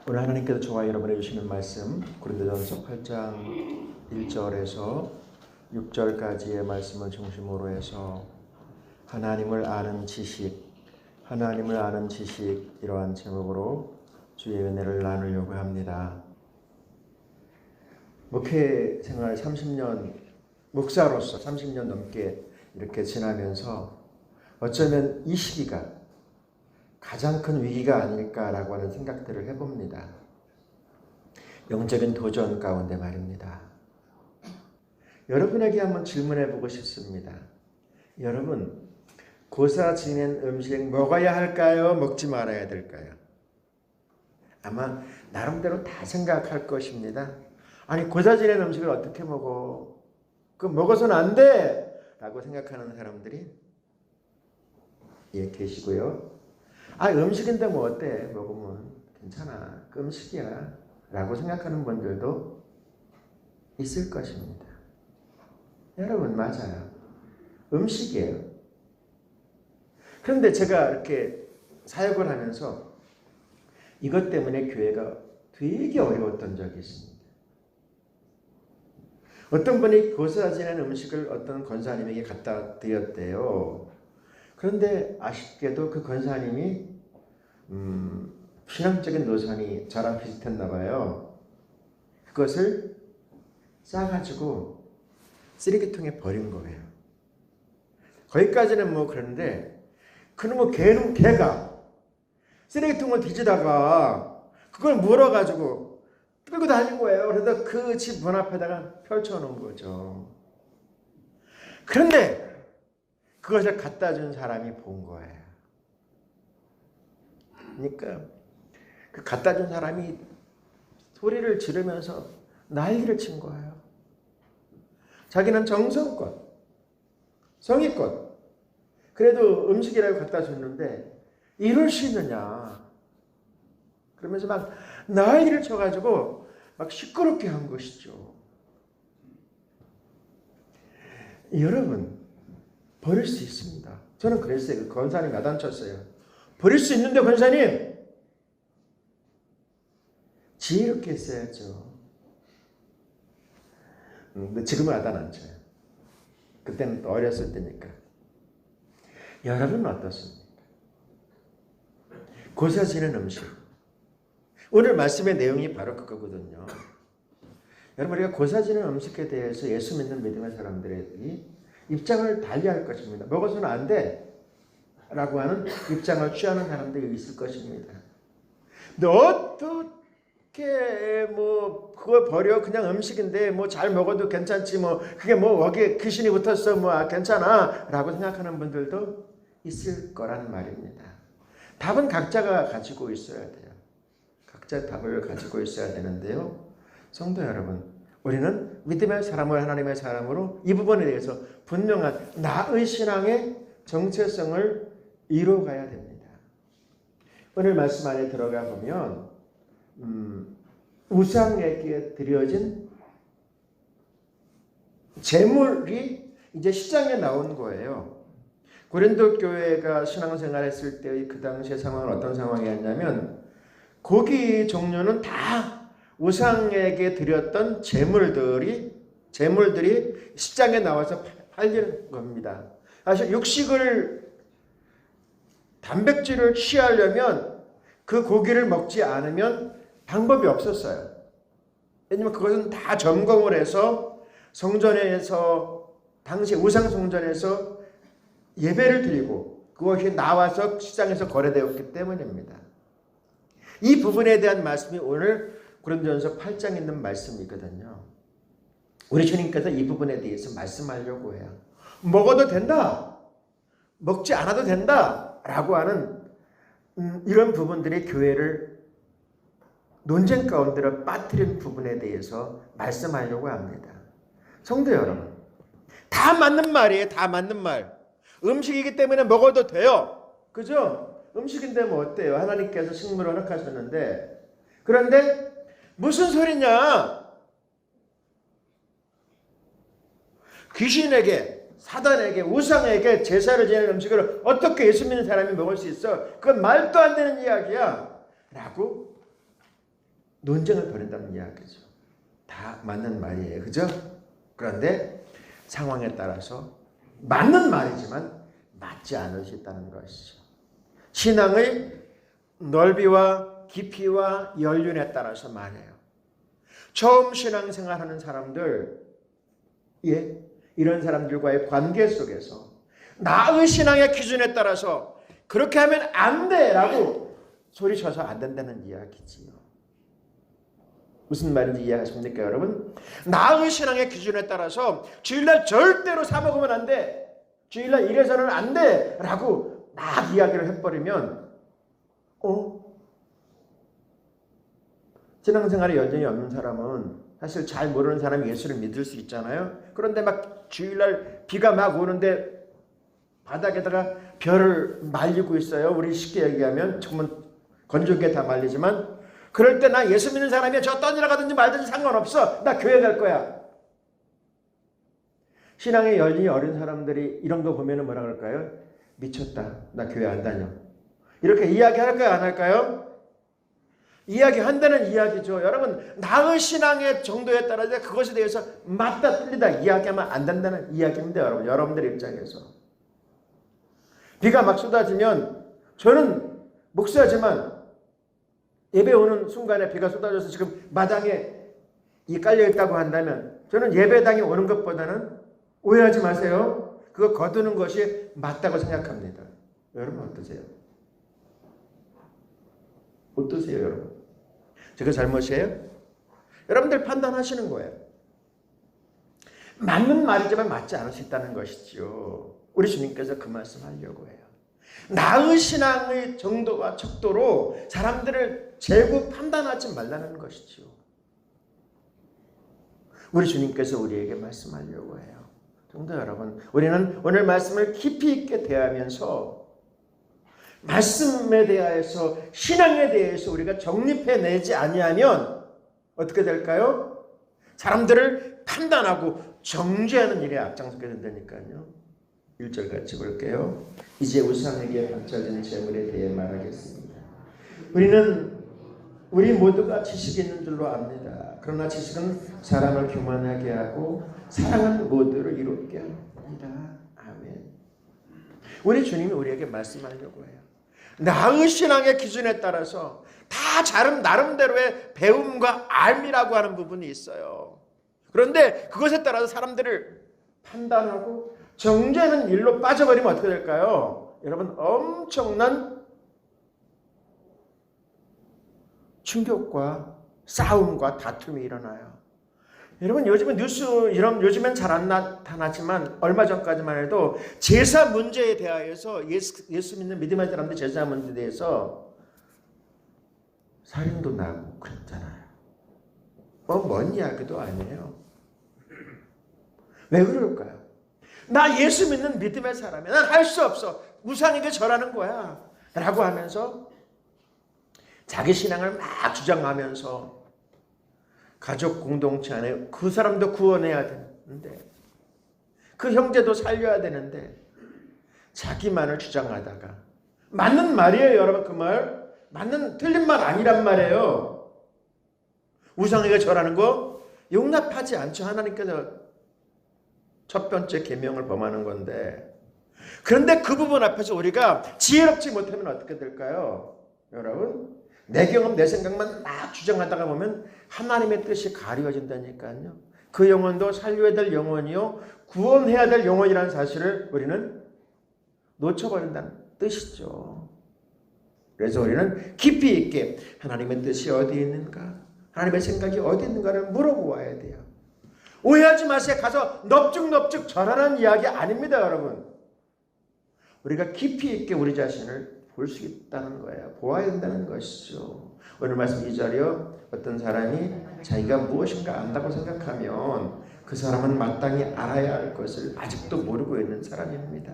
오늘 하나님께서 저와 여러분에게 주시는 말씀 고린도전서 8장 1절에서 6절까지의 말씀을 중심으로 해서 하나님을 아는 지식 이러한 제목으로 주의 은혜를 나누려고 합니다. 목회 생활 30년, 목사로서 30년 넘게 이렇게 지나면서 어쩌면 이 시기가 가장 큰 위기가 아닐까라고 하는 생각들을 해봅니다. 영적인 도전 가운데 말입니다. 여러분에게 한번 질문해보고 싶습니다. 여러분, 고사 지낸 음식 먹어야 할까요? 먹지 말아야 될까요? 아마 나름대로 다 생각할 것입니다. 아니, 고사 지낸 음식을 어떻게 먹어? 그거 먹어서는 안 돼! 라고 생각하는 사람들이 계시고요. 음식인데 뭐 어때? 먹으면 괜찮아. 그 음식이야. 라고 생각하는 분들도 있을 것입니다. 여러분, 맞아요. 음식이에요. 그런데 제가 이렇게 사역을 하면서 이것 때문에 교회가 되게 어려웠던 적이 있습니다. 어떤 분이 고사 지낸 음식을 어떤 권사님에게 갖다 드렸대요. 그런데 아쉽게도 그 권사님이 신앙적인 노선이 저랑 비슷했나 봐요. 그것을 싸가지고 쓰레기통에 버린 거예요. 거기까지는 뭐 그런데 그놈의 개가 쓰레기통을 뒤지다가 그걸 물어가지고 끌고 다닌 거예요. 그래서 그 집 문 앞에다가 펼쳐놓은 거죠. 그런데 그것을 갖다 준 사람이 본 거예요. 그러니까 그 갖다 준 사람이 소리를 지르면서 난리를 친 거예요. 자기는 정성껏, 성의껏 그래도 음식이라고 갖다 줬는데 이럴 수 있느냐. 그러면서 막 난리를 쳐가지고 막 시끄럽게 한 것이죠. 여러분, 버릴 수 있습니다. 저는 그랬어요. 그 권사님 야단쳤어요. 버릴 수 있는데 권사님 지혜롭게 했어야죠. 근데 지금은 야단 안 쳐요. 그때는 어렸을 때니까. 여러분은 어떻습니까? 고사 지낸 음식. 오늘 말씀의 내용이 바로 그거거든요. 여러분, 우리가 고사 지낸 음식에 대해서 예수 믿는 믿음의 사람들이 입장을 달리할 것입니다. 먹어서는 안 돼 라고 하는 입장을 취하는 사람들이 있을 것입니다. 근데 어떻게 뭐 그걸 버려? 그냥 음식인데 뭐 잘 먹어도 괜찮지 뭐 그게 뭐 여기에 귀신이 붙었어 뭐 괜찮아 라고 생각하는 분들도 있을 거란 말입니다. 답은 각자가 가지고 있어야 돼요. 각자 답을 가지고 있어야 되는데요. 성도 여러분, 우리는 믿음의 사람을 하나님의 사람으로 이 부분에 대해서 분명한 나의 신앙의 정체성을 이루어가야 됩니다. 오늘 말씀 안에 들어가 보면 우상에게 드려진 제물이 이제 시장에 나온 거예요. 고린도 교회가 신앙생활했을 때의 그 당시의 상황은 어떤 상황이었냐면 고기 종류는 다 우상에게 드렸던 제물들이 시장에 나와서 팔리는 겁니다. 사실 단백질을 취하려면 그 고기를 먹지 않으면 방법이 없었어요. 왜냐면 그것은 다 점검을 해서 성전에서 당시 우상 성전에서 예배를 드리고 그것이 나와서 시장에서 거래되었기 때문입니다. 이 부분에 대한 말씀이 오늘 고린도전서 8장에 있는 말씀이거든요. 우리 주님께서 이 부분에 대해서 말씀하려고 해요. 먹어도 된다. 먹지 않아도 된다. 라고 하는 이런 부분들이 교회를 논쟁 가운데로 빠뜨린 부분에 대해서 말씀하려고 합니다. 성도 여러분, 다 맞는 말이에요. 다 맞는 말. 음식이기 때문에 먹어도 돼요. 그죠? 음식인데 뭐 어때요? 하나님께서 식물을 허락하셨는데. 그런데 무슨 소리냐? 귀신에게, 사단에게, 우상에게 제사를 지내는 음식을 어떻게 예수 믿는 사람이 먹을 수 있어? 그건 말도 안 되는 이야기야. 라고 논쟁을 벌인다는 이야기죠. 다 맞는 말이에요. 그죠? 그런데 상황에 따라서 맞는 말이지만 맞지 않을 수 있다는 것이죠. 신앙의 넓이와 깊이와 연륜에 따라서 말해요. 처음 신앙생활하는 사람들, 이런 사람들과의 관계 속에서 나의 신앙의 기준에 따라서 그렇게 하면 안 돼라고 소리쳐서 안 된다는 이야기지요. 무슨 말인지 이해하십니까, 여러분? 나의 신앙의 기준에 따라서 주일날 절대로 사 먹으면 안 돼, 주일날 이래서는 안 돼라고 막 이야기를 해버리면 신앙생활에 연전이 없는 사람은 사실 잘 모르는 사람이 예수를 믿을 수 있잖아요. 그런데 막 주일날 비가 막 오는데 바닥에다가 별을 말리고 있어요. 우리 쉽게 얘기하면 정말 건조기에 다 말리지만, 그럴 때 나 예수 믿는 사람이야, 저 떠내려 가든지 말든지 상관없어, 나 교회 갈 거야. 신앙의 연륜이 어린 사람들이 이런 거 보면 뭐라 그럴까요? 미쳤다, 나 교회 안 다녀. 이렇게 이야기할까요, 안 할까요? 이야기한다는 이야기죠. 여러분, 나의 신앙의 정도에 따라서 그것에 대해서 맞다 틀리다 이야기하면 안 된다는 이야기입니다. 여러분, 여러분들 입장에서 비가 막 쏟아지면, 저는 목사지만 예배 오는 순간에 비가 쏟아져서 지금 마당에 깔려 있다고 한다면, 저는 예배당에 오는 것보다는, 오해하지 마세요, 그거 거두는 것이 맞다고 생각합니다. 여러분 어떠세요? 어떠세요, 여러분? 제가 잘못이에요? 여러분들 판단하시는 거예요. 맞는 말이지만 맞지 않을 수 있다는 것이죠. 우리 주님께서 그 말씀하려고 해요. 나의 신앙의 정도와 척도로 사람들을 재고 판단하지 말라는 것이죠. 우리 주님께서 우리에게 말씀하려고 해요. 성도 여러분, 우리는 오늘 말씀을 깊이 있게 대하면서 말씀에 대해서, 신앙에 대해서 우리가 정립해내지 아니하면 어떻게 될까요? 사람들을 판단하고 정죄하는 일에 앞장서게 된다니까요. 1절 같이 볼게요. 이제 우상에게 바쳐진 재물에 대해 말하겠습니다. 우리 모두가 지식이 있는 줄로 압니다. 그러나 지식은 사람을 교만하게 하고 사랑은 모두를 이롭게 합니다. 아멘. 우리 주님이 우리에게 말씀하려고 해요. 나의 신앙의 기준에 따라서 다 나름대로의 배움과 알미라고 하는 부분이 있어요. 그런데 그것에 따라서 사람들을 판단하고 정죄하는 일로 빠져버리면 어떻게 될까요? 여러분, 엄청난 충격과 싸움과 다툼이 일어나요. 여러분, 요즘은 요즘엔 잘 안 나타나지만 얼마 전까지만 해도 제사 문제에 대하여서 예수 믿는 믿음의 사람들 제사 문제에 대해서 살인도 나고 그랬잖아요. 먼 이야기도 아니에요. 왜 그럴까요? 나 예수 믿는 믿음의 사람이야, 난 할 수 없어, 우상에게 절하는 거야 라고 하면서 자기 신앙을 막 주장하면서 가족 공동체 안에 그 사람도 구원해야 되는데, 그 형제도 살려야 되는데 자기만을 주장하다가, 맞는 말이에요 여러분, 그 말 틀린 말 아니란 말이에요. 우상에게 절하는 거 용납하지 않죠. 하나님께서 첫 번째 계명을 범하는 건데, 그런데 그 부분 앞에서 우리가 지혜롭지 못하면 어떻게 될까요? 여러분, 내 경험, 내 생각만 막 주장하다가 보면 하나님의 뜻이 가려진다니까요. 그 영혼도 살려야 될 영혼이요, 구원해야 될 영혼이라는 사실을 우리는 놓쳐버린다는 뜻이죠. 그래서 우리는 깊이 있게 하나님의 뜻이 어디 있는가, 하나님의 생각이 어디 있는가를 물어보아야 돼요. 오해하지 마세요. 가서 넙죽넙죽 절하는 이야기 아닙니다, 여러분. 우리가 깊이 있게 우리 자신을 볼 수 있다는 거예요. 보아야 된다는 것이죠. 오늘 말씀 2절이요. 어떤 사람이 자기가 무엇인가 안다고 생각하면 그 사람은 마땅히 알아야 할 것을 아직도 모르고 있는 사람입니다.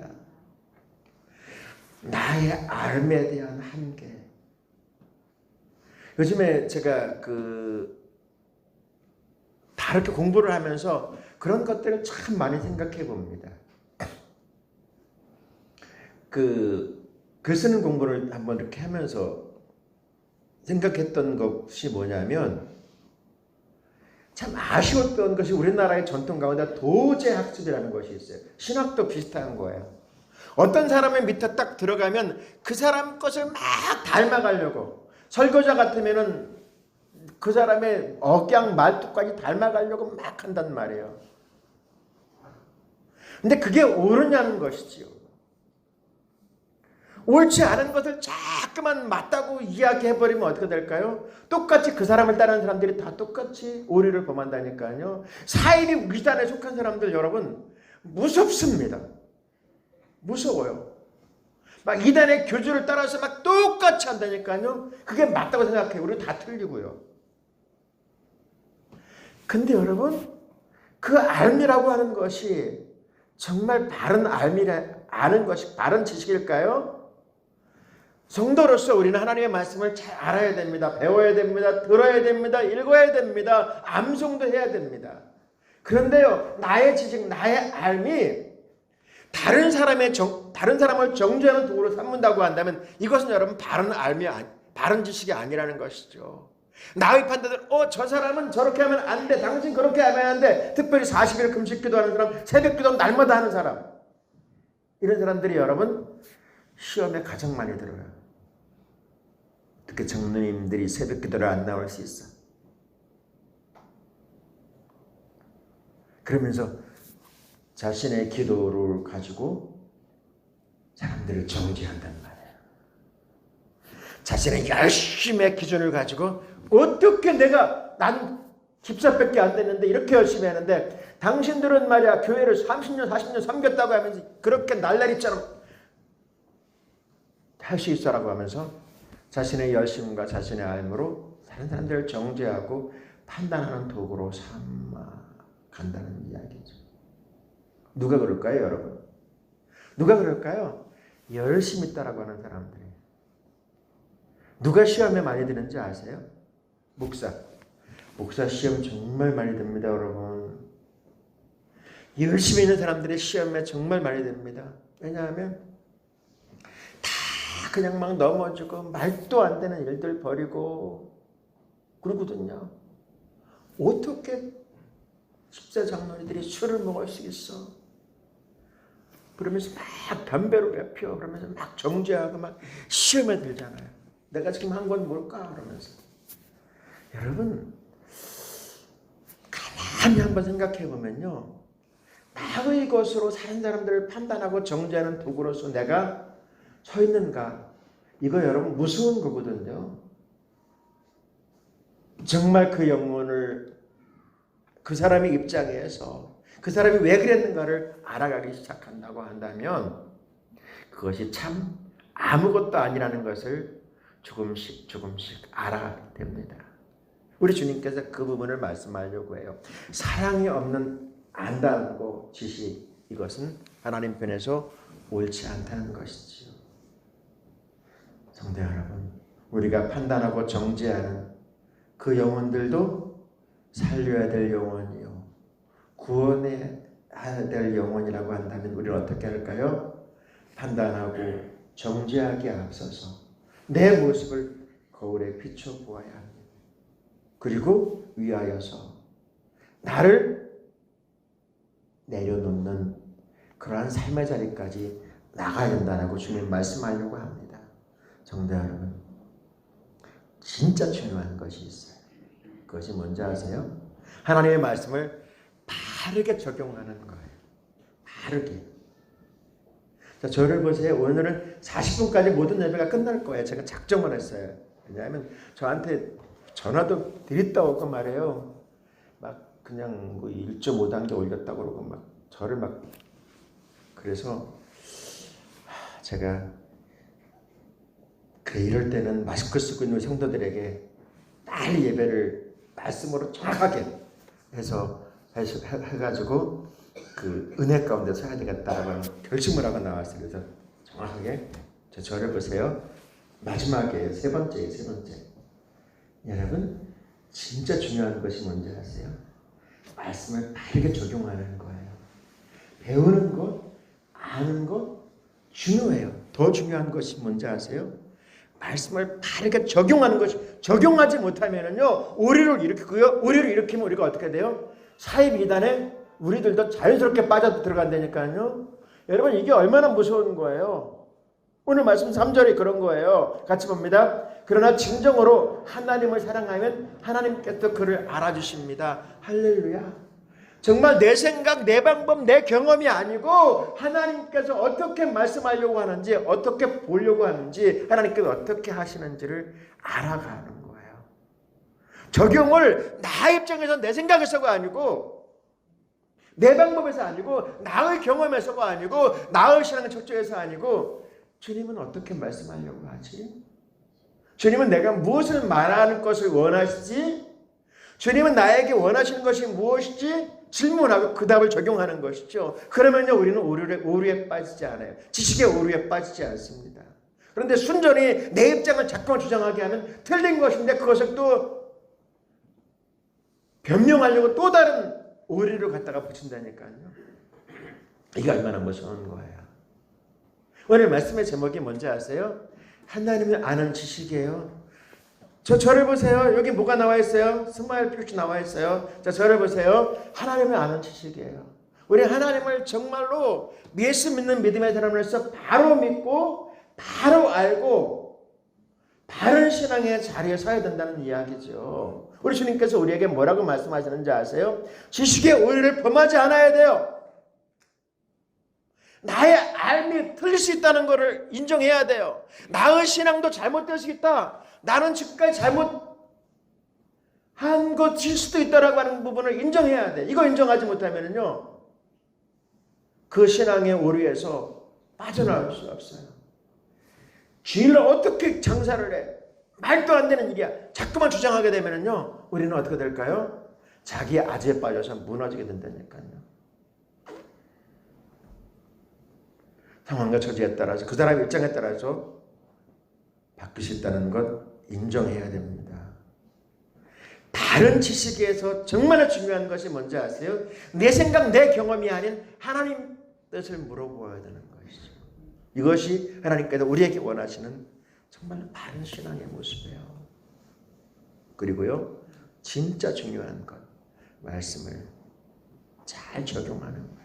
나의 알에 대한 한계. 요즘에 제가 다르게 공부를 하면서 그런 것들을 참 많이 생각해 봅니다. 글 쓰는 공부를 한번 이렇게 하면서 생각했던 것이 뭐냐면 참 아쉬웠던 것이 우리나라의 전통 가운데 도제 학습이라는 것이 있어요. 신학도 비슷한 거예요. 어떤 사람의 밑에 딱 들어가면 그 사람 것을 막 닮아가려고, 설교자 같으면은 그 사람의 억양 말투까지 닮아가려고 막 한단 말이에요. 근데 그게 옳으냐는 것이지요. 옳지 않은 것을 자꾸만 맞다고 이야기해버리면 어떻게 될까요? 똑같이 그 사람을 따르는 사람들이 다 똑같이 오리를 범한다니까요. 사이비 위단에 속한 사람들 여러분 무섭습니다. 무서워요. 막 이단의 교주를 따라서 막 똑같이 한다니까요. 그게 맞다고 생각해요. 우리 다 틀리고요. 근데 여러분 그 알미라고 하는 것이 정말 바른 아는 것이 바른 지식일까요? 성도로서 우리는 하나님의 말씀을 잘 알아야 됩니다. 배워야 됩니다. 들어야 됩니다. 읽어야 됩니다. 암송도 해야 됩니다. 그런데요, 나의 지식, 나의 알미, 다른 사람을 정죄하는 도구로 삼는다고 한다면 이것은 여러분 바른 알미, 바른 지식이 아니라는 것이죠. 나의 판단은 저 사람은 저렇게 하면 안 돼. 당신 그렇게 하면 안 돼. 특별히 40일 금식 기도하는 사람, 새벽 기도 날마다 하는 사람. 이런 사람들이 여러분 시험에 가장 많이 들어요. 어떻게 장로님들이 새벽 기도를 안 나올 수 있어? 그러면서 자신의 기도를 가지고 사람들을 정죄한단 말이에요. 자신의 열심의 기준을 가지고 어떻게 난 집사밖에 안 됐는데 이렇게 열심히 하는데 당신들은 말이야 교회를 30년 40년 섬겼다고 하면서 그렇게 날라리처럼 할 수 있어라고 하면서 자신의 열심과 자신의 알므로 다른 사람들을 정죄하고 판단하는 도구로 삼아간다는 이야기죠. 누가 그럴까요, 여러분? 누가 그럴까요? 열심히 있다라고 하는 사람들이. 누가 시험에 많이 드는지 아세요? 목사 시험 정말 많이 듭니다, 여러분. 열심히 있는 사람들이 시험에 정말 많이 듭니다. 왜냐하면 다 그냥 막 넘어지고 말도 안 되는 일들 벌이고 그러거든요. 어떻게 집사 장로님들이 술을 먹을 수 있어? 그러면서 막 담배로 배펴 그러면서 막 정죄하고 막 시험에 들잖아요. 내가 지금 한 건 뭘까? 그러면서 여러분 가만히 한번 생각해 보면요. 나의 것으로 사는 사람들을 판단하고 정죄하는 도구로서 내가 서 있는가? 이거 여러분 무서운 거거든요. 정말 그 영혼을 그 사람의 입장에서 그 사람이 왜 그랬는가를 알아가기 시작한다고 한다면 그것이 참 아무것도 아니라는 것을 조금씩 알아가게 됩니다. 우리 주님께서 그 부분을 말씀하려고 해요. 사랑이 없는 안다고 지식, 이것은 하나님 편에서 옳지 않다는 것이지요. 성도 여러분, 우리가 판단하고 정죄하는 그 영혼들도 살려야 될 영혼이요, 구원해야 될 영혼이라고 한다면 우리는 어떻게 할까요? 판단하고 정죄하기에 앞서서 내 모습을 거울에 비춰보아야 합니다. 그리고 위하여서 나를 내려놓는 그러한 삶의 자리까지 나가야 된다고 주님 말씀하려고 합니다. 성도 여러분, 진짜 중요한 것이 있어요. 그것이 뭔지 아세요? 하나님의 말씀을 바르게 적용하는 거예요. 바르게. 자, 저를 보세요. 오늘은 40분까지 모든 예배가 끝날 거예요. 제가 작정을 했어요. 왜냐하면 저한테 전화도 드렸다 오고 말해요. 막 그냥 뭐 1.5단계 올렸다고 그러고 막 저를 막, 그래서 제가 이럴 때는 마스크 쓰고 있는 성도들에게 빨리 예배를 말씀으로 정확하게 해가지고 그 은혜 가운데 서야 되겠다라고 결심을 하고 나왔어요. 그래서 정확하게 저를 보세요. 마지막에 세 번째. 여러분 진짜 중요한 것이 뭔지 아세요? 말씀을 바르게 적용하는 거예요. 배우는 것, 아는 것 중요해요. 더 중요한 것이 뭔지 아세요? 말씀을 바르게 적용하는 것이, 적용하지 못하면은요 오류를 일으키고요. 오류를 일으키면 우리가 어떻게 돼요? 사입 이단에 우리들도 자연스럽게 빠져 들어간다니까요. 여러분 이게 얼마나 무서운 거예요. 오늘 말씀 3절이 그런 거예요. 같이 봅니다. 그러나 진정으로 하나님을 사랑하면 하나님께서 그를 알아주십니다. 할렐루야. 정말 내 생각, 내 방법, 내 경험이 아니고 하나님께서 어떻게 말씀하려고 하는지, 어떻게 보려고 하는지, 하나님께서 어떻게 하시는지를 알아가는 거예요. 적용을 나 입장에서 내 생각에서가 아니고, 내 방법에서 아니고, 나의 경험에서가 아니고, 나의 신앙의 척도에서 아니고, 주님은 어떻게 말씀하려고 하지? 주님은 내가 무엇을 말하는 것을 원하시지? 주님은 나에게 원하시는 것이 무엇이지? 질문하고 그 답을 적용하는 것이죠. 그러면요 우리는 오류에 빠지지 않아요. 지식의 오류에 빠지지 않습니다. 그런데 순전히 내 입장을 자꾸만 주장하게 하면 틀린 것인데 그것을 또 변명하려고 또 다른 오류를 갖다가 붙인다니까요. 이게 얼마나 무서운 거예요. 오늘 말씀의 제목이 뭔지 아세요? 하나님을 아는 지식이에요. 저를 보세요. 여기 뭐가 나와 있어요? 스마일 표시 나와 있어요. 자, 저를 보세요. 하나님을 아는 지식이에요. 우리 하나님을 정말로 예수 믿는 믿음의 사람으로서 바로 믿고 바로 알고 바른 신앙의 자리에 서야 된다는 이야기죠. 우리 주님께서 우리에게 뭐라고 말씀하시는지 아세요? 지식의 오류를 범하지 않아야 돼요. 나의 알미 틀릴 수 있다는 것을 인정해야 돼요. 나의 신앙도 잘못될 수 있다. 나는 지금까지 잘못한 것일 수도 있다라고 하는 부분을 인정해야 돼. 이거 인정하지 못하면요 그 신앙의 오류에서 빠져나올 수 없어요. 주일날 어떻게 장사를 해? 말도 안 되는 일이야. 자꾸만 주장하게 되면요 우리는 어떻게 될까요? 자기의 아재에 빠져서 무너지게 된다니까요. 상황과 처지에 따라서 그 사람의 입장에 따라서 바뀔 수 있다는 것 인정해야 됩니다. 다른 지식에서 정말 중요한 것이 뭔지 아세요? 내 생각, 내 경험이 아닌 하나님 뜻을 물어보아야 되는 것이죠. 이것이 하나님께서 우리에게 원하시는 정말 바른 신앙의 모습이에요. 그리고요 진짜 중요한 것, 말씀을 잘 적용하는 거예요.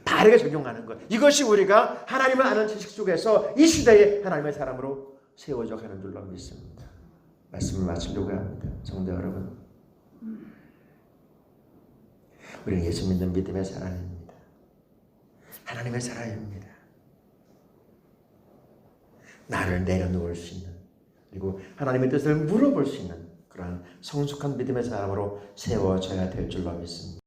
바르게 적용하는 것. 이것이 우리가 하나님을 아는 지식 속에서 이 시대에 하나님의 사람으로 세워져 가는 줄로 믿습니다. 말씀을 마치려고 합니다. 성도 여러분, 우리는 예수 믿는 믿음의 사람입니다. 하나님의 사람입니다. 나를 내려놓을 수 있는, 그리고 하나님의 뜻을 물어볼 수 있는 그러한 성숙한 믿음의 사람으로 세워져야 될 줄로 믿습니다.